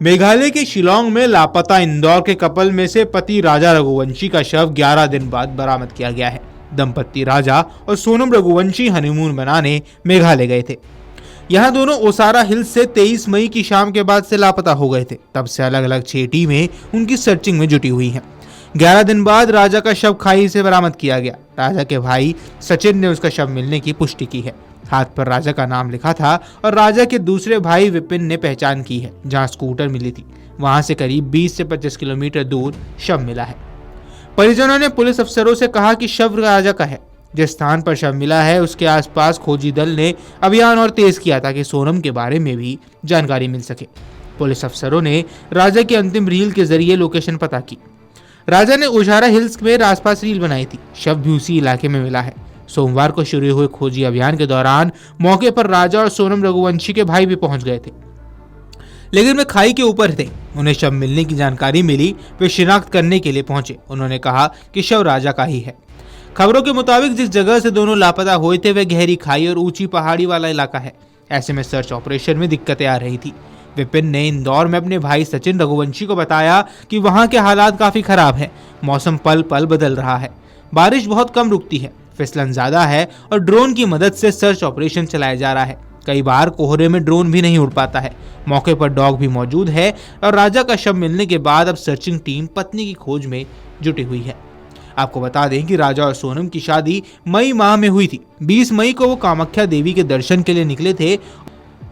मेघालय के शिलोंग में लापता इंदौर के कपल में से पति राजा रघुवंशी का शव 11 दिन बाद बरामद किया गया है। दंपति राजा और सोनम रघुवंशी हनीमून मनाने मेघालय गए थे। यहाँ दोनों ओसारा हिल्स से 23 मई की शाम के बाद से लापता हो गए थे। तब से अलग अलग 6 टीमें उनकी सर्चिंग में जुटी हुई हैं। 11 दिन बाद राजा का शव खाई से बरामद किया गया। राजा के भाई सचिन ने उसका शव मिलने की पुष्टि की है। हाथ पर राजा का नाम लिखा था और राजा के दूसरे भाई विपिन ने पहचान की है। जहां स्कूटर मिली थी वहां से करीब 20 से 25 किलोमीटर दूर शव मिला है। परिजनों ने पुलिस अफसरों से कहा कि शव राजा का है। जिस स्थान पर शव मिला है उसके आसपास खोजी दल ने अभियान और तेज किया ताकि सोनम के बारे में भी जानकारी मिल सके। पुलिस अफसरों ने राजा की अंतिम रील के जरिए लोकेशन पता की। राजा ने ओसारा हिल्स में आसपास रील बनाई थी। शव भी उसी इलाके में मिला है। सोमवार को शुरू हुए खोजी अभियान के दौरान मौके पर राजा और सोनम रघुवंशी के भाई भी पहुंच गए थे, लेकिन वे खाई के ऊपर थे। उन्हें शव मिलने की जानकारी मिली, वे शिनाख्त करने के लिए पहुंचे। उन्होंने कहा कि शव राजा का ही है। खबरों के मुताबिक जिस जगह से दोनों लापता हुए थे वह गहरी खाई और ऊंची पहाड़ी वाला इलाका है। ऐसे में सर्च ऑपरेशन में दिक्कतें आ रही थी। विपिन ने इंदौर में अपने भाई सचिन रघुवंशी को बताया कि वहां के हालात काफी खराब हैं। मौसम पल पल बदल रहा है, बारिश बहुत कम रुकती है, फिसलन ज्यादा है और ड्रोन की मदद से सर्च ऑपरेशन चलाया जा रहा है। कई बार कोहरे में ड्रोन भी नहीं उड़ पाता है। मौके पर डॉग भी मौजूद है और राजा का शव मिलने के बाद अब सर्चिंग टीम पत्नी की खोज में जुटी हुई है। आपको बता दें कि राजा और सोनम की शादी मई माह में हुई थी। 20 मई को वो कामाख्या देवी के दर्शन के लिए निकले थे।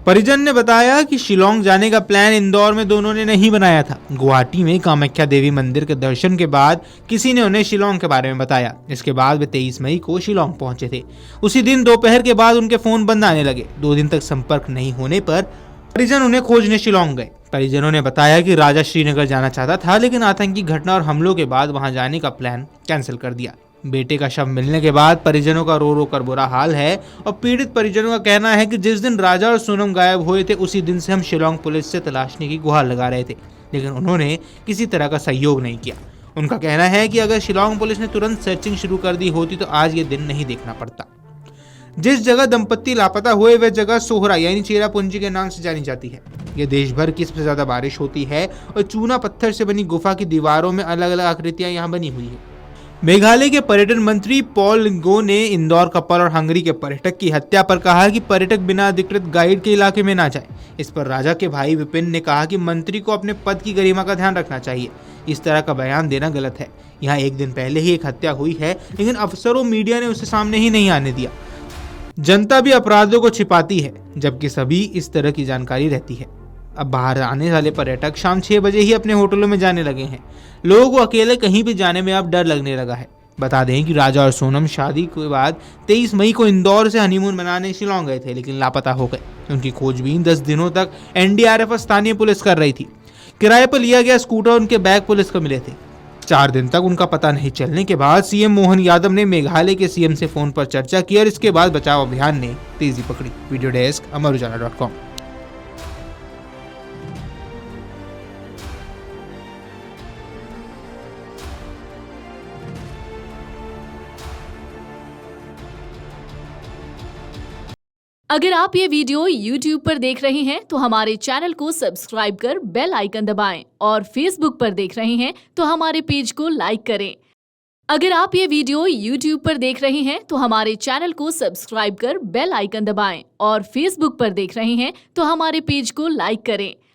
परिजन ने बताया कि शिलोंग जाने का प्लान इंदौर में दोनों ने नहीं बनाया था। गुवाहाटी में कामाख्या देवी मंदिर के दर्शन के बाद किसी ने उन्हें शिलोंग के बारे में बताया। इसके बाद वे 23 मई को शिलोंग पहुंचे थे। उसी दिन दोपहर के बाद उनके फोन बंद आने लगे। 2 दिन तक संपर्क नहीं होने पर परिजन उन्हें खोजने शिलोंग गए। परिजनों ने बताया कि राजा श्रीनगर जाना चाहता था, लेकिन आतंकी घटना और हमलों के बाद वहां जाने का प्लान कैंसिल कर दिया। बेटे का शव मिलने के बाद परिजनों का रो रो कर बुरा हाल है और पीड़ित परिजनों का कहना है कि जिस दिन राजा और सोनम गायब हुए थे उसी दिन से हम शिलोंग पुलिस से तलाशने की गुहार लगा रहे थे, लेकिन उन्होंने किसी तरह का सहयोग नहीं किया। उनका कहना है कि अगर शिलोंग पुलिस ने तुरंत सर्चिंग शुरू कर दी होती तो आज ये दिन नहीं देखना पड़ता। जिस जगह दंपत्ति लापता हुए वह जगह सोहरा यानी चेरापूंजी के नाम से जानी जाती है। यह देश भर की सबसे ज्यादा बारिश होती है और चूना पत्थर से बनी गुफा की दीवारों में अलग अलग आकृतियां यहाँ बनी हुई है। मेघालय के पर्यटन मंत्री पॉल लिंगो ने इंदौर कपल और हंगरी के पर्यटक की हत्या पर कहा कि पर्यटक बिना अधिकृत गाइड के इलाके में ना जाए। इस पर राजा के भाई विपिन ने कहा कि मंत्री को अपने पद की गरिमा का ध्यान रखना चाहिए। इस तरह का बयान देना गलत है। यहाँ एक दिन पहले ही एक हत्या हुई है, लेकिन अफसरों मीडिया ने उसे सामने ही नहीं आने दिया। जनता भी अपराधों को छिपाती है, जबकि सभी इस तरह की जानकारी रहती है। अब बाहर आने वाले पर्यटक शाम 6 बजे ही अपने होटलों में जाने लगे हैं। लोगों को अकेले कहीं भी जाने में अब डर लगने लगा है। बता दें कि राजा और सोनम शादी के बाद 23 मई को इंदौर से हनीमून मनाने शिलोंग गए थे, लेकिन लापता हो गए। उनकी खोजबीन 10 दिनों तक एनडीआरएफ और स्थानीय पुलिस कर रही थी। किराए पर लिया गया स्कूटर और उनके बैग पुलिस को मिले थे। 4 दिन तक उनका पता नहीं चलने के बाद सीएम मोहन यादव ने मेघालय के सीएम से फोन पर चर्चा की और इसके बाद बचाव अभियान ने तेजी पकड़ी। Video desk Amar Ujala dot com. अगर आप ये वीडियो YouTube पर देख रहे हैं तो हमारे चैनल को सब्सक्राइब कर बेल आइकन दबाएं और Facebook पर देख रहे हैं तो हमारे पेज को लाइक करें। अगर आप ये वीडियो YouTube पर देख रहे हैं तो हमारे चैनल को सब्सक्राइब कर बेल आइकन दबाएं और Facebook पर देख रहे हैं तो हमारे पेज को लाइक करें।